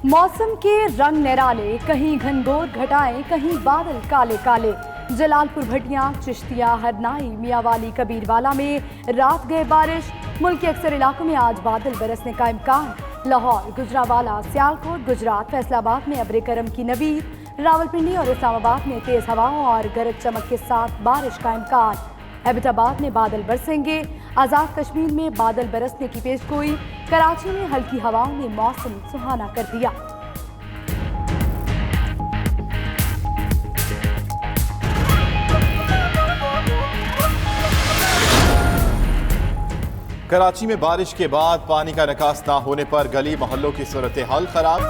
मौसम के रंग निराले, कहीं घनघोर घटाएं, कहीं बादल काले काले। जलालपुर, भटियां, चिश्तिया, हरनाई, मियावाली, कबीरवाला में रात गए बारिश। मुल्क के अक्सर इलाकों में आज बादल बरसने का इम्कान। लाहौर, गुजरावाला, सियालकोट, गुजरात, फैसलाबाद में अब्रे करम की नवीद। रावलपिंडी और इस्लामाबाद में तेज हवाओं और गरज चमक के साथ बारिश का इम्कान। हैबिटाबाद में बादल बरसेंगे। आज़ाद कश्मीर में बादल बरसने की पेशगोई। कराची में हल्की हवाओं ने मौसम सुहाना कर दिया। कराची में बारिश के बाद पानी का निकास ना होने पर गली मोहल्लों की सूरत हाल खराब।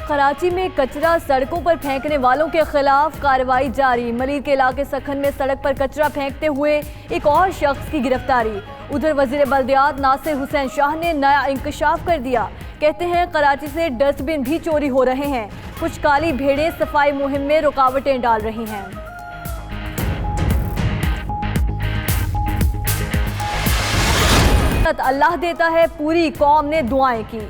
कराची में कचरा सड़कों पर फेंकने वालों के खिलाफ कार्रवाई जारी। मलिर के इलाके सखन में सड़क पर कचरा फेंकते हुए एक और शख्स की गिरफ्तारी। उधर वजीर बल्दियात नासिर हुसैन शाह ने नया इंकशाफ कर दिया। कहते हैं कराची से डस्टबिन भी चोरी हो रहे हैं। कुछ काली भेड़ें सफाई मुहिम में रुकावटें डाल रही हैं। अल्लाह देता है, पूरी कौम ने दुआएं की।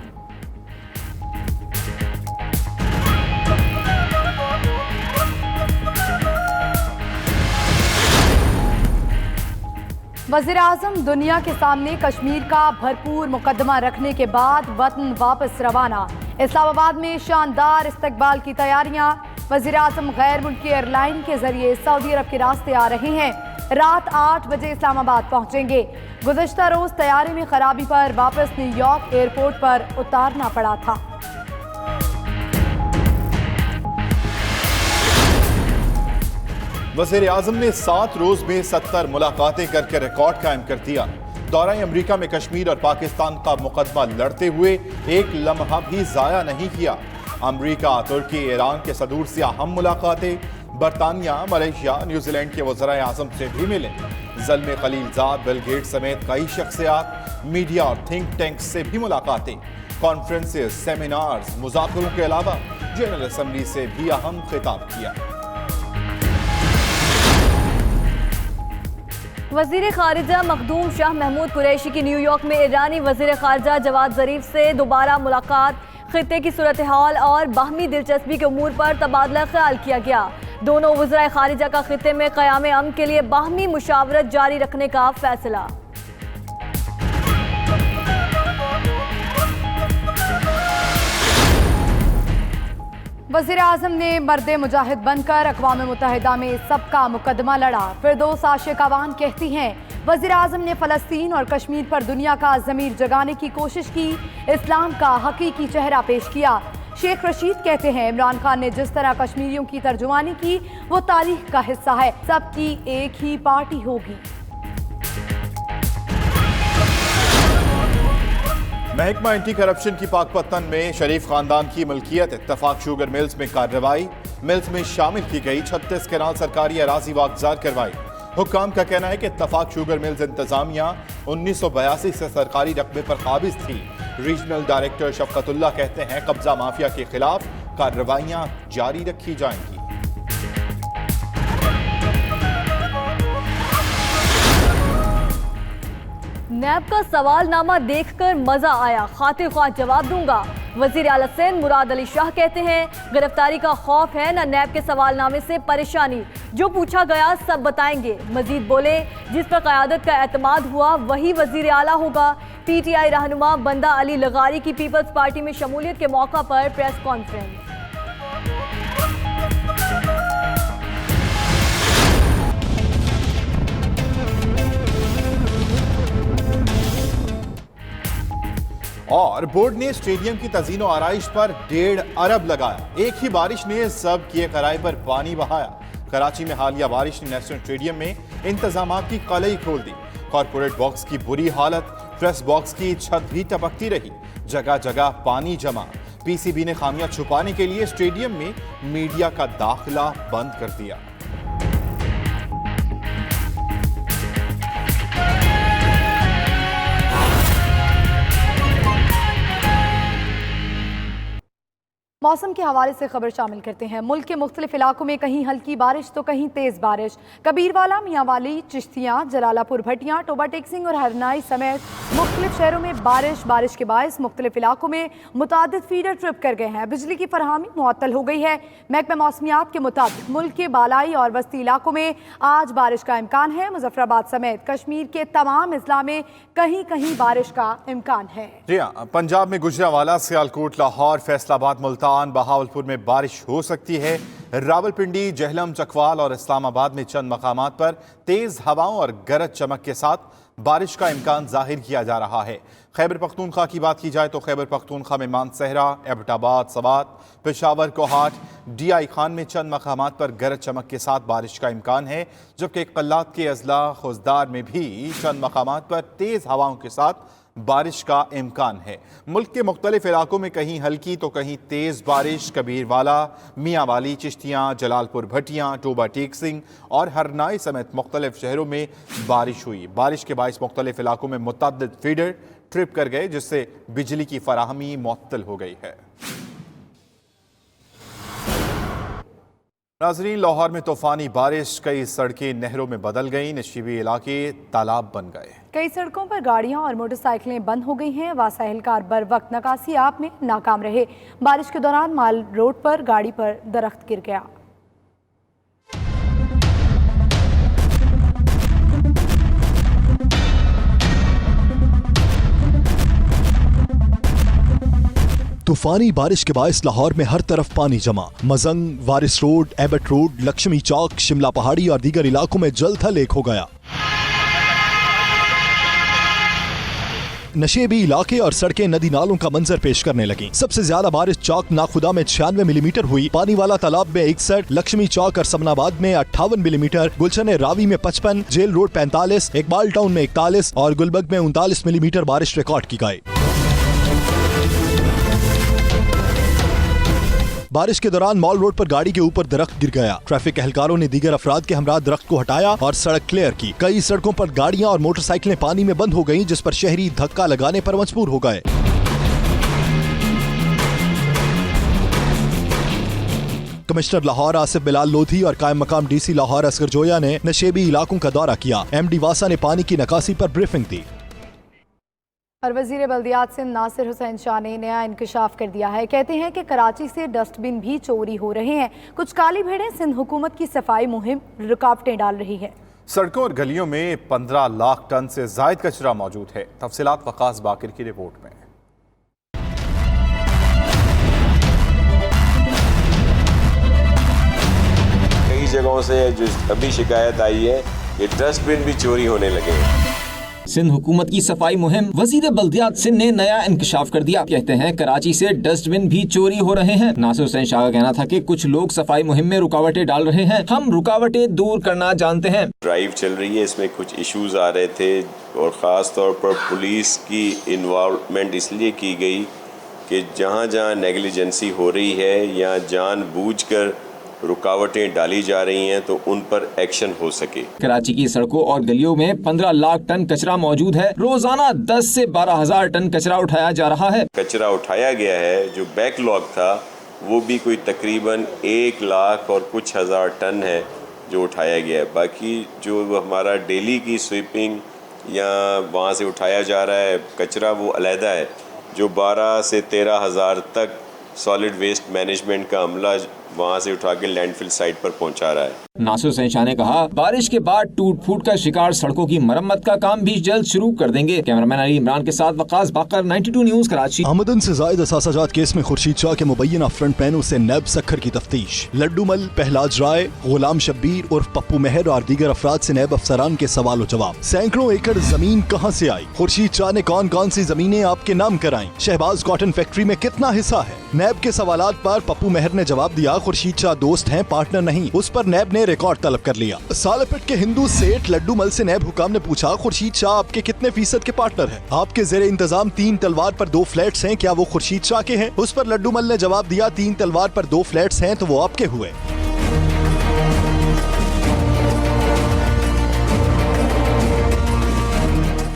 वज़ीर आज़म दुनिया के सामने कश्मीर का भरपूर मुकदमा रखने के बाद वतन वापस रवाना। इस्लामाबाद में शानदार इस्तकबाल की तैयारियां। वज़ीर आज़म गैर मुल्की एयरलाइन के जरिए सऊदी अरब के रास्ते आ रहे हैं। रात 8 बजे इस्लामाबाद पहुंचेंगे। गुज़श्ता रोज तैयारी में खराबी पर वापस न्यूयॉर्क एयरपोर्ट पर उतारना पड़ा था। वज़ीर आज़म ने 7 रोज में 70 मुलाकातें करके रिकॉर्ड कायम कर दिया। दौरा अमरीका में कश्मीर और पाकिस्तान का मुकदमा लड़ते हुए एक लम्हा भी जाया नहीं किया। अमरीका, तुर्की, ईरान के सदूर से अहम मुलाकातें। बरतानिया, मलेशिया, न्यूजीलैंड के वज़राए आज़म से भी मिले। ज़ल्मे खलीलज़ाद, बिल गेट्स समेत कई शख्सियात, मीडिया और थिंक टैंक से भी मुलाकातें। कॉन्फ्रेंसेस, सेमिनार्स, मुज़ाकरों के अलावा जनरल असम्बली से भी अहम खिताब किया। वजीर खारिजा मखदूम शाह महमूद कुरैशी की न्यूयॉर्क में ईरानी वजीर खारिजा जवाद ज़रीफ से दोबारा मुलाकात। खित्ते की सूरत हाल और बाहमी दिलचस्पी के उमूर पर तबादला ख्याल किया गया। दोनों वज़राए खारिजा का खित्ते में क़याम अमन के लिए बाहमी मुशावरत जारी रखने का फैसला। वज़ीर आज़म ने मर्दे मुजाहिद बनकर अक़वाम मुत्तहिदा में सबका मुकदमा लड़ा। फिरदौस आशिक अवान कहती हैं, वज़ीर आज़म ने फ़लस्तीन और कश्मीर पर दुनिया का ज़मीर जगाने की कोशिश की, इस्लाम का हकीकी चेहरा पेश किया। शेख रशीद कहते हैं, इमरान खान ने जिस तरह कश्मीरियों की तर्जुमानी की वो तारीख का हिस्सा है। सबकी एक ही पार्टी होगी। महकमा एंटी करप्शन की पाकपत्तन में शरीफ खानदान की मिल्कियत इत्तफाक शुगर मिल्स में कार्रवाई। मिल्स में शामिल की गई 36 कैनाल सरकारी अराजी वागजार करवाई। हुक्काम का कहना है कि इत्तफाक शुगर मिल्स इंतजामिया 1982 से सरकारी रकबे पर काबिज थी। रीजनल डायरेक्टर शफकतुल्लाह कहते हैं, कब्जा माफिया के खिलाफ कार्रवाइयां जारी रखी जाएंगी। नैब का सवालनामा देखकर मजा आया, खातिर ख्वाह जवाब दूंगा। वजीर आला सिंध मुराद अली शाह कहते हैं, गिरफ्तारी का खौफ है न नैब के सवालनामे से परेशानी। जो पूछा गया सब बताएंगे। मजीद बोले, जिस पर क़यादत का एतमाद हुआ वही वजीर आला होगा। PTI रहनुमा बंदा अली लगारी की पीपल्स पार्टी में शमूलियत के मौका पर प्रेस कॉन्फ्रेंस। और बोर्ड ने स्टेडियम की तज़ीनो आराइश पर 1.5 अरब लगाया। एक ही बारिश ने सब किए कराए पर पानी बहाया। कराची में हालिया बारिश ने नेशनल स्टेडियम में इंतजामात की कलई खोल दी। कॉर्पोरेट बॉक्स की बुरी हालत, प्रेस बॉक्स की छत भी टपकती रही। जगह जगह पानी जमा। PCB ने खामियां छुपाने के लिए स्टेडियम में मीडिया का दाखिला बंद कर दिया। मौसम के हवाले से खबर शामिल करते हैं। मुल्क के मुख्तलिफ इलाकों में कहीं हल्की बारिश तो कहीं तेज़ बारिश। कबीरवाला, मियांवाली, चिश्तियाँ, जलालापुर भटियाँ, टोबा टेक्सिंग और हरनाई समेत मुख्तलिफ शहरों में बारिश के बायस मुख्तलिफ इलाकों में मुतादिद फीडर ट्रिप कर गए हैं। बिजली की फरहमी मुअत्तल हो गई है। महकमा मौसमियात के मुताबिक मुल्क के बालाई और वस्ती इलाकों में आज बारिश का इम्कान है। मुजफ्फराबाद समेत कश्मीर के तमाम अजला में कहीं कहीं बारिश का इम्कान है। जी हाँ, पंजाब में गुजरांवाला, सियालकोट, लाहौर, फैसलाबाद, मुल्तान, बहावलपुर में बारिश हो सकती है। रावलपिंडी, जहलम, चकवाल और इस्लामाबाद में चंद मकामात पर तेज हवाओं और गरज चमक के साथ बारिश का इम्कान जाहिर किया जा रहा है। खैबर पख्तूनख्वा की बात की जाए तो खैबर पख्तूनख्वा में मानसहरा, एबटाबाद, सवात, पेशावर, कोहाट, DI खान में चंद मकामात पर गरज चमक के साथ बारिश का इम्कान है, जबकि कल्लात के अजला खुजदार में भी चंद मकामात पर तेज हवाओं के साथ बारिश का इम्कान है। मुल्क के मुख्तलिफ इलाकों में कहीं हल्की तो कहीं तेज़ बारिश। कबीरवाला, मियांवाली, चिश्तियाँ, जलालपुर भटियाँ, टोबा टेक्सिंग और हरनाई समेत मुख्तलिफ शहरों में बारिश हुई। बारिश के बायस मुख्तलिफ इलाकों में मुतअद्दिद फीडर ट्रिप कर गए, जिससे बिजली की फराहमी मुअत्तल हो गई है। नाज़रीन, लाहौर में तूफानी बारिश, कई सड़कें नहरों में बदल गईं, नशीबी इलाके तालाब बन गए। कई सड़कों पर गाड़ियां और मोटरसाइकिलें बंद हो गई हैं। वासाइलकार बर वक्त नकासी आप में नाकाम रहे। बारिश के दौरान माल रोड पर गाड़ी पर दरख्त गिर गया। तूफानी बारिश के बायस लाहौर में हर तरफ पानी जमा। मजंग, वारिस रोड, एबट रोड, लक्ष्मी चौक, शिमला पहाड़ी और दीगर इलाकों में जल थल एक हो गया। नशेबी इलाके और सड़कें नदी नालों का मंजर पेश करने लगी। सबसे ज्यादा बारिश चौक नाखुदा में 96 मिलीमीटर हुई, पानी वाला तालाब में 61, लक्ष्मी चौक और समनाबाद में 58 मिलीमीटर, गुलशन रावी में 55, जेल रोड 45, इकबाल टाउन में 41 और गुलबर्ग में 39 मिलीमीटर बारिश रिकॉर्ड की गई। बारिश के दौरान मॉल रोड पर गाड़ी के ऊपर दरख्त गिर गया। ट्रैफिक एहलकारों ने दीगर अफराद के हमरा दरख्त को हटाया और सड़क क्लियर की। कई सड़कों पर गाड़ियां और मोटरसाइकिलें पानी में बंद हो गईं, जिस पर शहरी धक्का लगाने पर मजबूर हो गए। कमिश्नर लाहौर आसिफ बिलाल लोधी और कायम मकाम DC लाहौर असगर जोया ने नशेबी इलाकों का दौरा किया। MD वासा ने पानी की निकासी पर ब्रीफिंग दी। और वज़ीर बल्दियात सिंध नासिर हुसैन शाह ने नया इंकशाफ कर दिया है। कहते हैं कि कराची से डस्टबिन भी चोरी हो रहे हैं। कुछ काली भेड़ें सिंध हुकूमत की सफाई मुहिम रुकावटें डाल रही है। सड़कों और गलियों में 15 लाख टन से जायद कचरा मौजूद है। तफसीलात वकास बाकिर की रिपोर्ट में। कई जगहों से जो अभी शिकायत आई है कि डस्टबिन भी चोरी होने लगे हैं। सिंध हुकूमत की सफाई मुहिम, वजीर बल्दियात सिंध ने नया इंकशाफ कर दिया। कहते हैं कराची से डस्टबिन भी चोरी हो रहे हैं। नासिर हुसैन शाह का कहना था कि कुछ लोग सफाई मुहिम में रुकावटें डाल रहे हैं। हम रुकावटें दूर करना जानते हैं। ड्राइव चल रही है, इसमें कुछ इश्यूज आ रहे थे और ख़ास तौर पर पुलिस की इन्वॉल्वमेंट इसलिए की गई कि जहाँ जहाँ नेग्लिजेंसी हो रही है या जानबूझकर रुकावटें डाली जा रही हैं तो उन पर एक्शन हो सके। कराची की सड़कों और गलियों में 15 लाख टन कचरा मौजूद है। रोजाना 10 से 12 हजार टन कचरा उठाया जा रहा है। कचरा उठाया गया है, जो बैकलॉग था वो भी कोई तकरीबन 1 लाख और कुछ हज़ार टन है जो उठाया गया है। बाकी जो हमारा डेली की स्वीपिंग या वहाँ से उठाया जा रहा है कचरा वो अलहदा है। जो 12 से 13 हज़ार तक सॉलिड वेस्ट मैनेजमेंट का अमला वहाँ से उठा के लैंडफिल साइट पर पहुँचा रहा है। नासिर हुसैन शाह ने कहा, बारिश के बाद टूट फूट का शिकार सड़कों की मरम्मत का काम भी जल्द शुरू कर देंगे। कैमरामैन अली इमरान के साथ वकास बाकर, 92 न्यूज़ कराची। आमदन से जायद असासाजात केस में खुर्शीद शाह के मुबैना फ्रंट पैनों से नैब सखर की तफ्तीश। लड्डू मल, पहलाज राय, गुलाम शब्बीर उर्फ पप्पू मेहर और दीगर अफराद से नैब अफसरान के सवाल और जवाब। सैकड़ों एकड़ जमीन कहाँ से आई? खुर्शीद शाह ने कौन कौन सी जमीनें आपके नाम कराई? शहबाज कॉटन फैक्ट्री में कितना हिस्सा है? नैब के सवालात पर पप्पू मेहर ने जवाब दिया, खुर्शीद शाह दोस्त हैं, पार्टनर नहीं। उस पर नैब ने रिकॉर्ड तलब कर लिया। सालपेट के हिंदू सेठ लड्डू मल से नैब हुकाम ने पूछा, खुर्शीद शाह आपके कितने फीसद के पार्टनर हैं? आपके जेरे इंतजाम 3 तलवार पर 2 फ्लैट्स हैं, क्या वो खुर्शीद शाह के हैं? उस पर लड्डू मल ने जवाब दिया, 3 तलवार पर 2 फ्लैट्स हैं तो वो आपके हुए।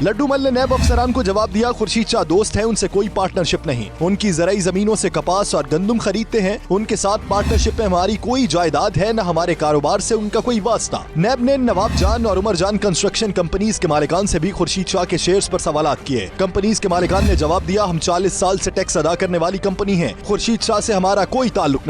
लड्डू मल ने नैब अफसरान को जवाब दिया, खुर्शीद शाह दोस्त हैं, उनसे कोई पार्टनरशिप नहीं। उनकी ज़राई जमीनों से कपास और गंदम खरीदते हैं। उनके साथ पार्टनरशिप में हमारी कोई जायदाद है, न हमारे कारोबार से उनका कोई वास्ता। नैब ने नवाब जान और उमर जान कंस्ट्रक्शन कंपनीज के मालिकान से भी खुर्शीद शाह के शेयर्स पर सवालात किए। कंपनीज के मालिकान ने जवाब दिया, हम 40 साल से टैक्स अदा करने वाली कंपनी है, खुर्शीद शाह से हमारा कोई ताल्लुक नहीं।